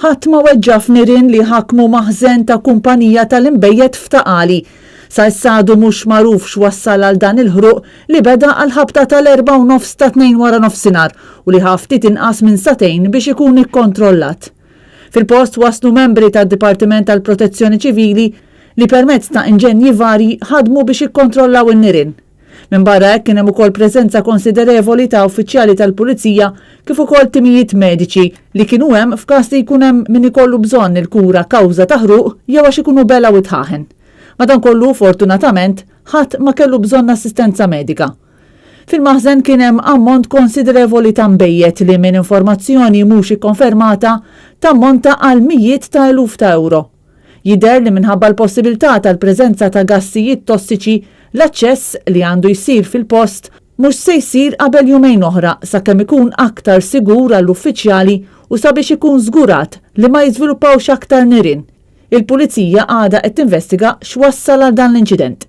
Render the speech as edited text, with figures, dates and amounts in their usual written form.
ħadd ma weġġaf nirien li ħakmu maħżen ta' kumpanija tal-imbejjed f'Taqali. Sa issadu mhux magħruf x'wassal għal dan il-ħruq li beda għal ħabta tal-4:30 ta' 2 wara nofsinhar u li ħaftit inqas minn satejn biex ikun ikkontrollat. Fil-post waslu membri tad-Dipartiment tal-Protezzjoni Ċivili li permezz ta' inġenji varji ħadmu biex ikkontrollaw in-nirien. Minn barra hekk kien hemm ukoll preżenza konsiderevoli ta' uffiċjali tal-Pulizija kif ukoll timijiet mediċi li kienu hemm f'każ li jkun hemm min ikollu bżonn il-kura kawża ta' ħruq jew għax ikunu bela u tħaħen. Madankollu fortunatament ħadd ma kellu bżonn assistenza medika. Fil-maħżen kien hemm ammont konsiderevoli ta' mbejjed li minn informazzjoni mhux ikkonfermata tammonta għal mijiet ta' eluf ta' euro. Jidher li minħabba l-possibilità tal-preżenza ta' gassijiet tossiċi l-aċċess li għandu jsir fil-post mhux se jsir qabel jumejn oħra sakemm ikun aktar sigur għall-uffiċjali u sabiex ikun żgurat li ma jiżviluppawx aktar nirien. Il-Pulizija għadha qed tinvestiga x'wassal għal dan l-inċident.